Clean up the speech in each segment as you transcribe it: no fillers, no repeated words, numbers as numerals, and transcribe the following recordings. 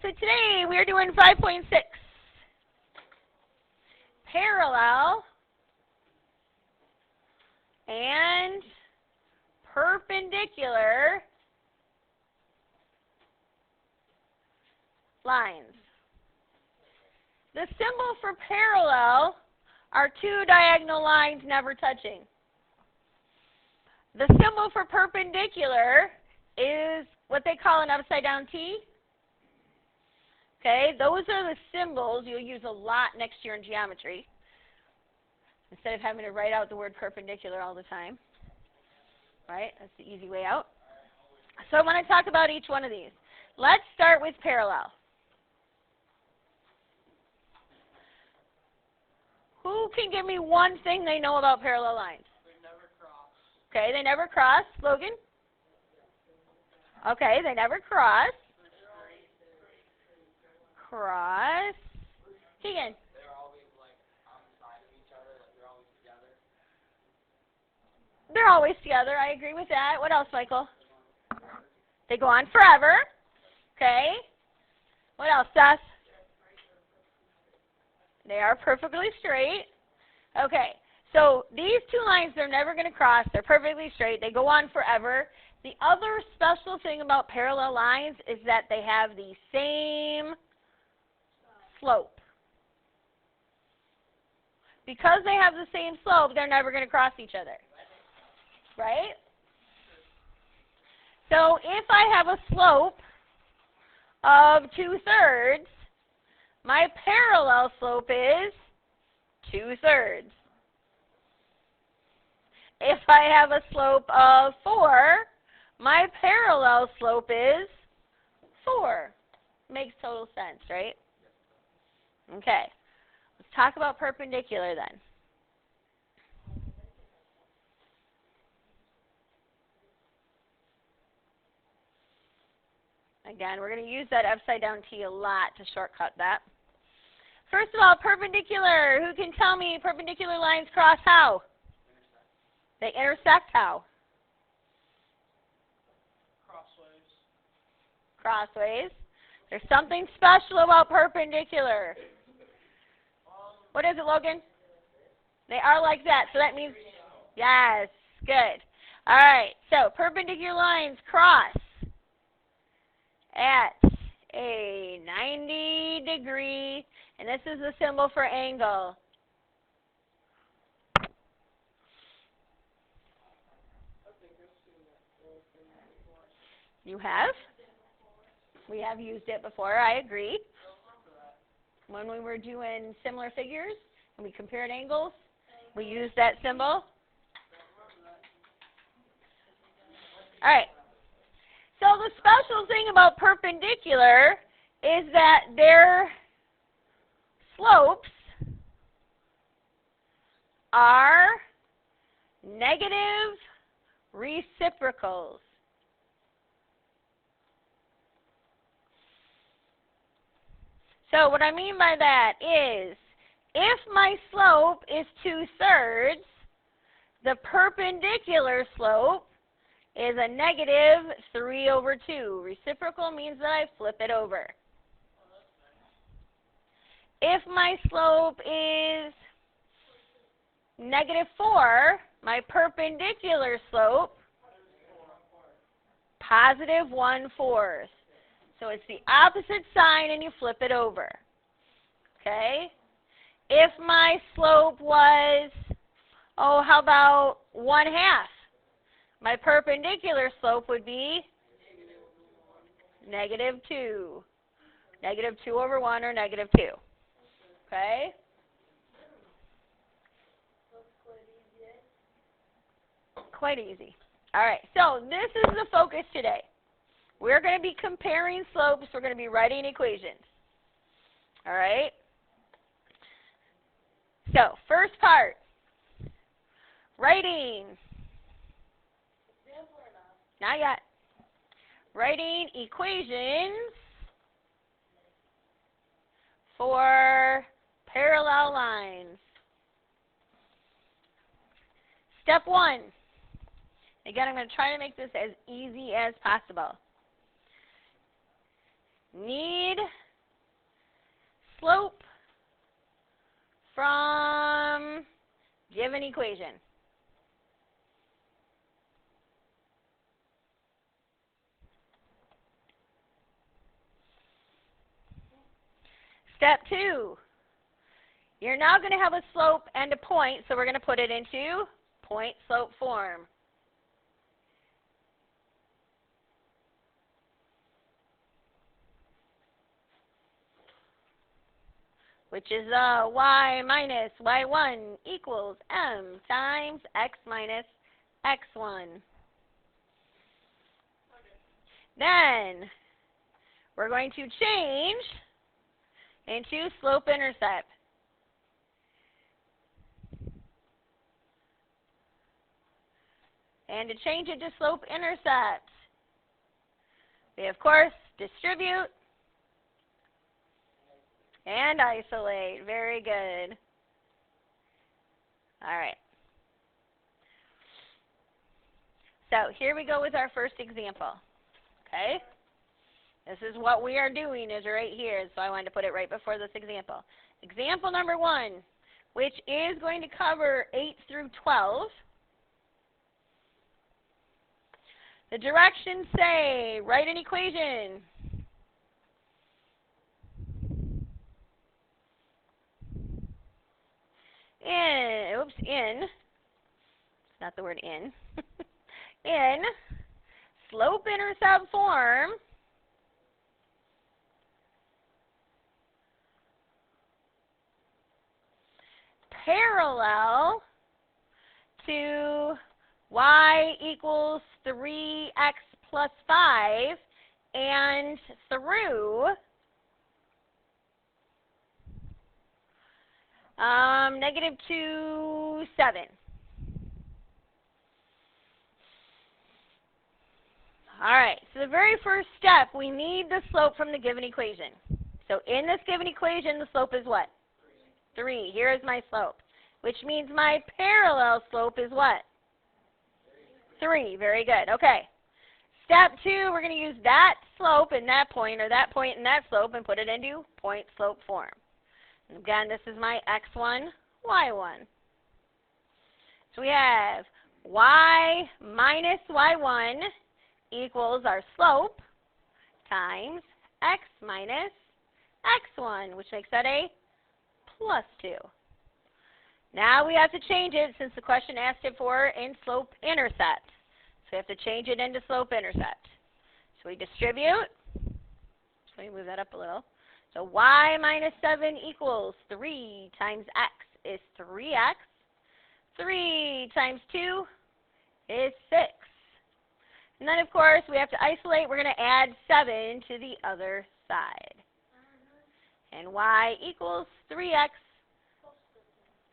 so today we are doing 5.6. Parallel and perpendicular lines. The symbol for parallel are two diagonal lines never touching. The symbol for perpendicular is what they call an upside down T. Okay, those are the symbols you'll use a lot next year in geometry, instead of having to write out the word perpendicular all the time. Right, that's the easy way out. So I want to talk about each one of these. Let's start with parallel. Who can give me one thing they know about parallel lines? They never cross. Okay, they never cross. Logan? Okay, they never cross. Cross. Keegan? They're always like on the side of each other, like they're always together. They're always together. I agree with that. What else, Michael? They go on forever. Okay. What else, Seth? They are perfectly straight. Okay. So these two lines, they're never going to cross. They're perfectly straight. They go on forever. The other special thing about parallel lines is that they have the same slope. Because they have the same slope, they're never going to cross each other. Right? So if I have a slope of 2/3, my parallel slope is 2/3. If I have a slope of 4, my parallel slope is 4. Makes total sense, right? Okay. Let's talk about perpendicular then. Again, we're going to use that upside down T a lot to shortcut that. First of all, perpendicular. Who can tell me perpendicular lines cross how? They intersect how? Crossways. Crossways. There's something special about perpendicular. What is it, Logan? They are like that. So that means, yes, good. All right, so perpendicular lines cross at a 90-degree, and this is the symbol for angle. You have? We have used it before, I agree. When we were doing similar figures and we compared angles, we used that symbol. All right. So the special thing about perpendicular is that their slopes are negative reciprocals. So what I mean by that is, if my slope is 2/3, the perpendicular slope is a negative 3/2. Reciprocal means that I flip it over. If my slope is -4, my perpendicular slope, positive 1/4. So it's the opposite sign and you flip it over. Okay? If my slope was, how about 1/2? My perpendicular slope would be -2. -2/1 or -2. Okay? Quite easy. All right, so this is the focus today. We're going to be comparing slopes. We're going to be writing equations. All right? So, first part, writing. Not yet. Writing equations for parallel lines. Step 1. Again, I'm going to try to make this as easy as possible. Need equation. Step 2. You're now going to have a slope and a point, so we're going to put it into point-slope form. Which is y minus y1 equals m times x minus x1. Then we're going to change into slope-intercept. And to change it to slope-intercept, we, of course, distribute and isolate. Very good. All right. So here we go with our first example. Okay? This is what we are doing is right here, so I wanted to put it right before this example. Example number 1, which is going to cover 8 through 12. The directions say, write an equation. It's not the word in, in slope-intercept form parallel to y equals 3x plus 5 and through -2, 7. All right, so the very first step, we need the slope from the given equation. So in this given equation, the slope is what? 3. Here is my slope, which means my parallel slope is what? 3. Very good. Okay. Step 2, we're going to use that slope and that point, or that point and that slope, and put it into point-slope form. And again, this is my x1, y1. So we have y minus y1 equals our slope times x minus x1, which makes that a plus 2. Now we have to change it since the question asked it for in slope-intercept. So we have to change it into slope-intercept. So we distribute. So we move that up a little. So y minus 7 equals 3 times x is 3x. 3 times 2 is 6. And then, of course, we have to isolate. We're going to add 7 to the other side. And y equals 3x.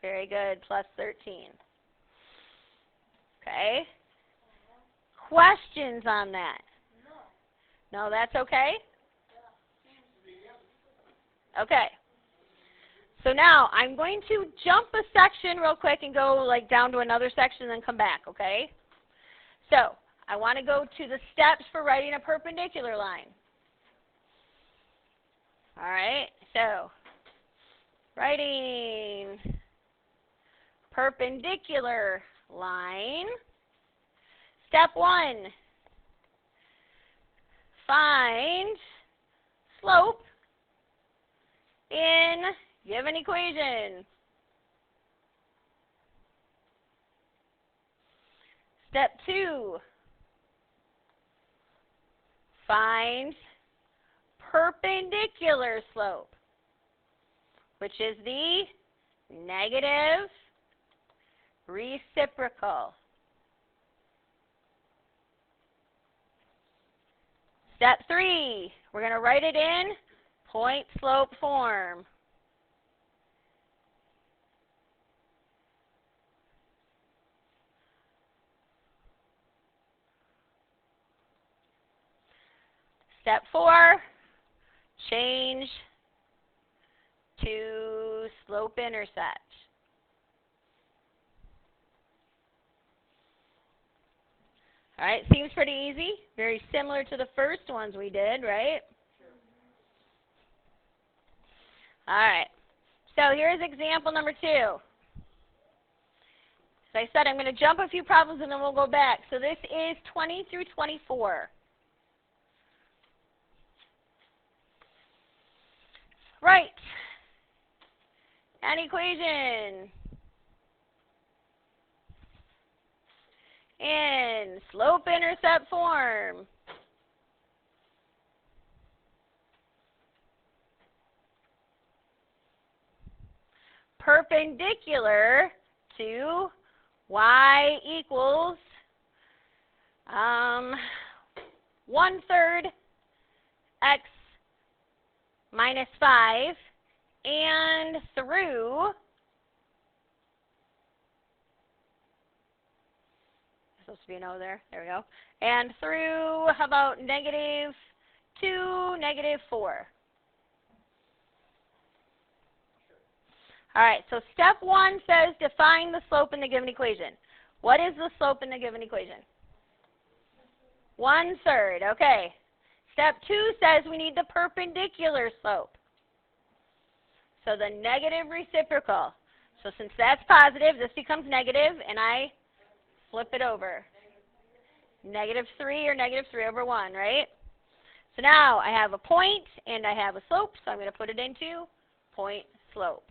Very good, plus 13. Okay. Questions on that? No, that's okay? Okay. So now I'm going to jump a section real quick and go like down to another section and then come back, okay? So I want to go to the steps for writing a perpendicular line. All right, so writing perpendicular line. Step 1, find slope in given equation. Step 2, find perpendicular slope, which is the negative reciprocal. Step 3, we're going to write it in point-slope form. Step 4, change to slope-intercept. All right, seems pretty easy. Very similar to the first ones we did, right? Sure. All right. So here's example number 2. So I said I'm going to jump a few problems and then we'll go back. So this is 20 through 24. Right. An equation in slope-intercept form. Perpendicular to y equals 1/3 x minus 5 and through supposed to be an O there. There we go. And through, how about -2, -4? All right, so step 1 says define the slope in the given equation. What is the slope in the given equation? 1/3, okay. Step 2 says we need the perpendicular slope. So the negative reciprocal. So since that's positive, this becomes negative, and I flip it over. -3 or -3/1, right? So now I have a point and I have a slope, so I'm going to put it into point slope.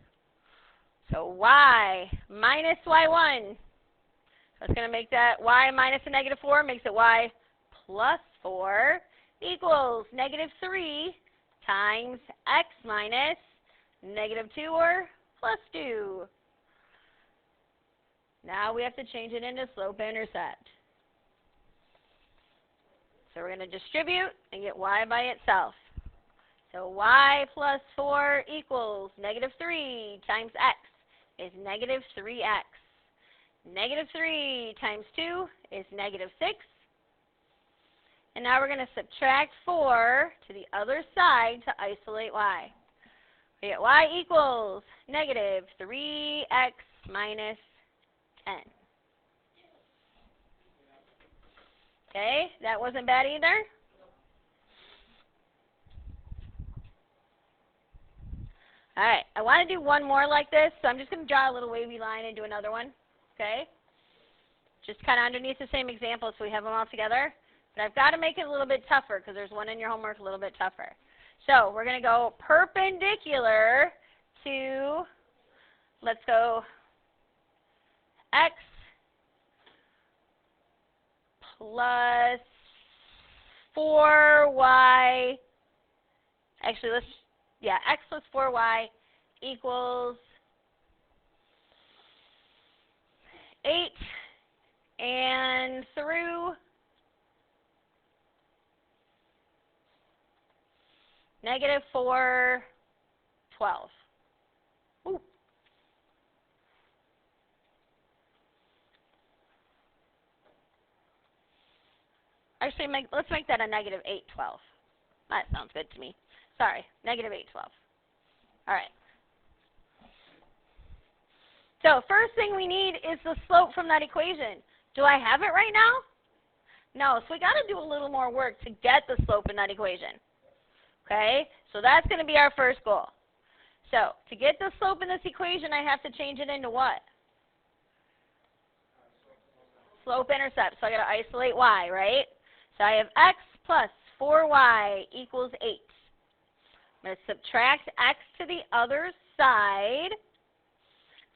So y minus y1. That's going to make that y minus a -4 makes it y plus 4 equals -3 times x minus -2 or plus 2. Now we have to change it into slope-intercept. So we're going to distribute and get y by itself. So y plus 4 equals -3 times x is -3x. -3 times 2 is -6. And now we're going to subtract 4 to the other side to isolate y. We get y equals -3x minus 10. Okay, that wasn't bad either. All right, I want to do one more like this, so I'm just going to draw a little wavy line and do another one, okay? Just kind of underneath the same example so we have them all together. But I've got to make it a little bit tougher because there's one in your homework a little bit tougher. So we're going to go perpendicular to, let's go x plus 4y, actually x plus 4y equals 8 and through -4, 12. Ooh. Actually, let's make that a -8, 12. That sounds good to me. Sorry, -8, 12. All right. So first thing we need is the slope from that equation. Do I have it right now? No, so we got to do a little more work to get the slope in that equation. Okay, so that's going to be our first goal. So to get the slope in this equation, I have to change it into what? Slope-intercept. So I got to isolate y, right? So I have x plus 4y equals 8. I'm going to subtract x to the other side.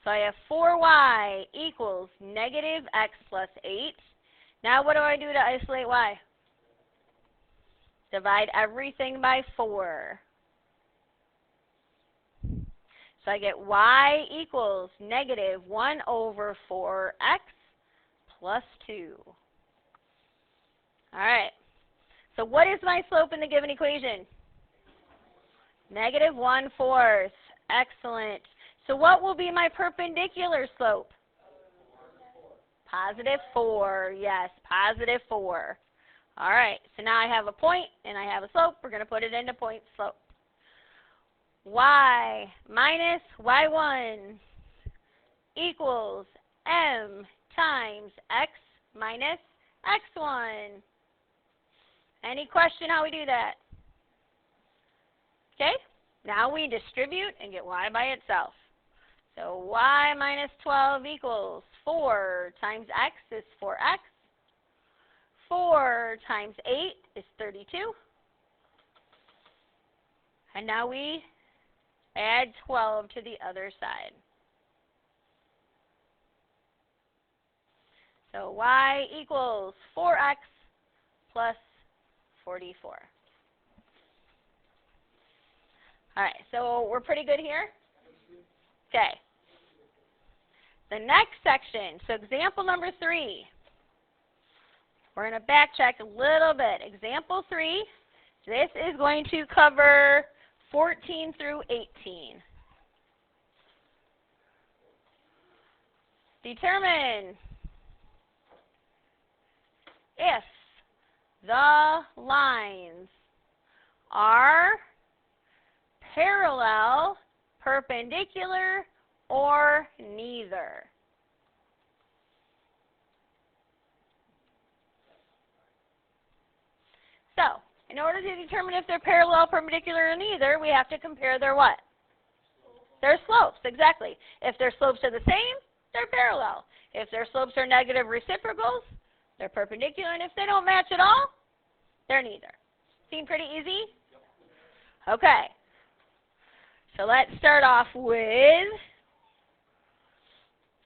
So I have 4y equals -x plus 8. Now what do I do to isolate y? Divide everything by 4. So I get y equals -1/4x plus 2. All right. So what is my slope in the given equation? -1/4. Excellent. So what will be my perpendicular slope? +4. Yes, +4. All right. So now I have a point and I have a slope. We're going to put it into point slope. Y minus y1 equals m times x minus x1. Any question how we do that? Okay. Now we distribute and get y by itself. So y minus 12 equals 4 times x is 4x. 4 times 8 is 32. And now we add 12 to the other side. So y equals 4x plus 44. All right, so we're pretty good here? Okay. The next section, so example number 3. We're going to backtrack a little bit. Example 3, this is going to cover 14 through 18. Determine if the lines are parallel, perpendicular, or neither. So, in order to determine if they're parallel, perpendicular, or neither, we have to compare their what? Their slopes, exactly. If their slopes are the same, they're parallel. If their slopes are negative reciprocals, they're perpendicular, and if they don't match at all, they're neither. Seem pretty easy? Okay. So let's start off with,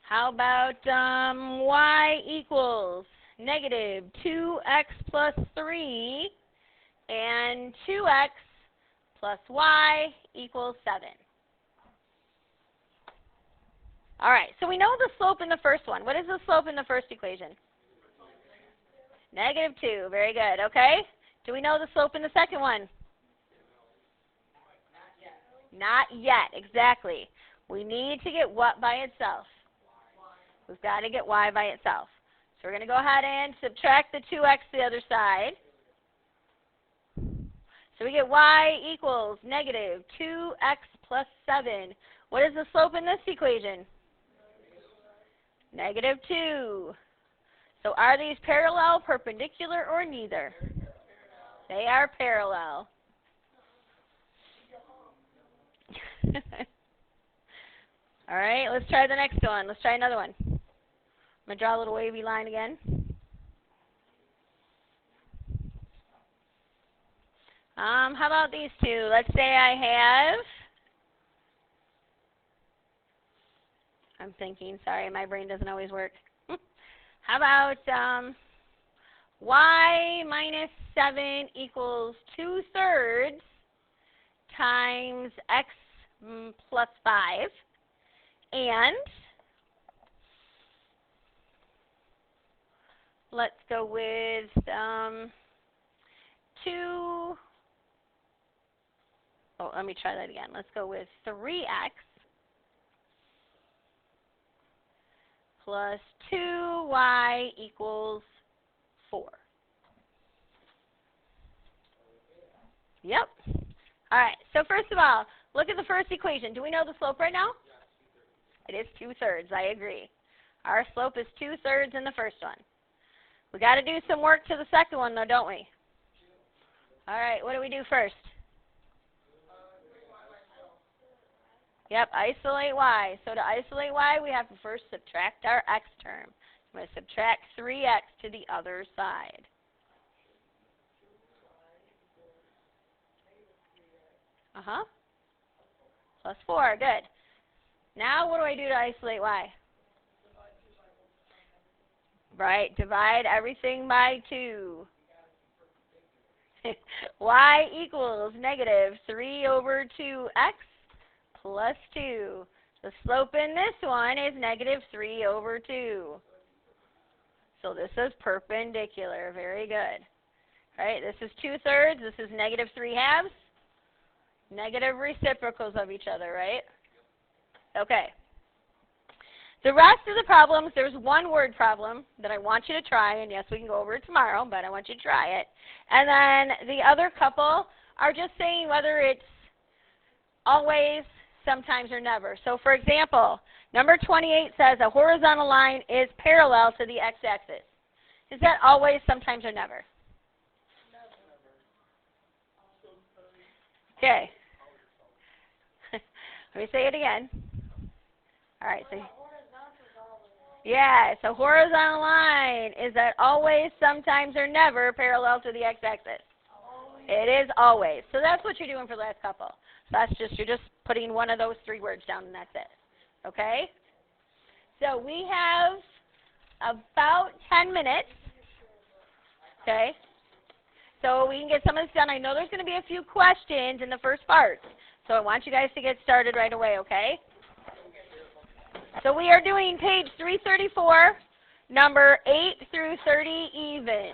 how about y equals negative 2x plus 3 and 2x plus y equals 7. All right, so we know the slope in the first one. What is the slope in the first equation? Negative 2. Very good. Okay. Do we know the slope in the second one? Not yet. Exactly. We need to get what by itself? We've got to get y by itself. So we're going to go ahead and subtract the 2x to the other side. So we get y equals negative 2x plus 7. What is the slope in this equation? Negative 2. So are these parallel, perpendicular, or neither? They are parallel. All right, let's try the next one. Let's try another one. I'm going to draw a little wavy line again. How about these two? Let's say I have, I'm thinking, sorry, my brain doesn't always work. How about y minus 7 equals 2/3 times x plus 5, and let's go with 2, oh, let me try that again. Let's go with 3x plus 2y equals 4. Yep. All right, so first of all, look at the first equation. Do we know the slope right now? It is 2/3. I agree. Our slope is 2/3 in the first one. We got to do some work to the second one, though, don't we? All right, what do we do first? Yep, isolate y. So to isolate y, we have to first subtract our x term. I'm going to subtract 3x to the other side. Plus 4, good. Now what do I do to isolate y? Right, divide everything by 2. Y equals negative 3/2x plus 2. The slope in this one is negative 3/2. So this is perpendicular. Very good. All right, this is 2/3. This is negative 3/2. Negative reciprocals of each other, right? Okay. The rest of the problems, there's one word problem that I want you to try, and yes, we can go over it tomorrow, but I want you to try it. And then the other couple are just saying whether it's always, sometimes, or never. So for example, number 28 says a horizontal line is parallel to the x-axis. Is that always, sometimes, or never? Okay. Let me say it again. All right, so yeah, so horizontal line, is that always, sometimes, or never parallel to the x-axis? It is always. So that's what you're doing for the last couple. So that's just, you're just putting one of those three words down and that's it. Okay? So we have about 10 minutes. Okay? So we can get some of this done. I know there's going to be a few questions in the first part. So I want you guys to get started right away, okay? So we are doing page 334, number 8 through 30 even.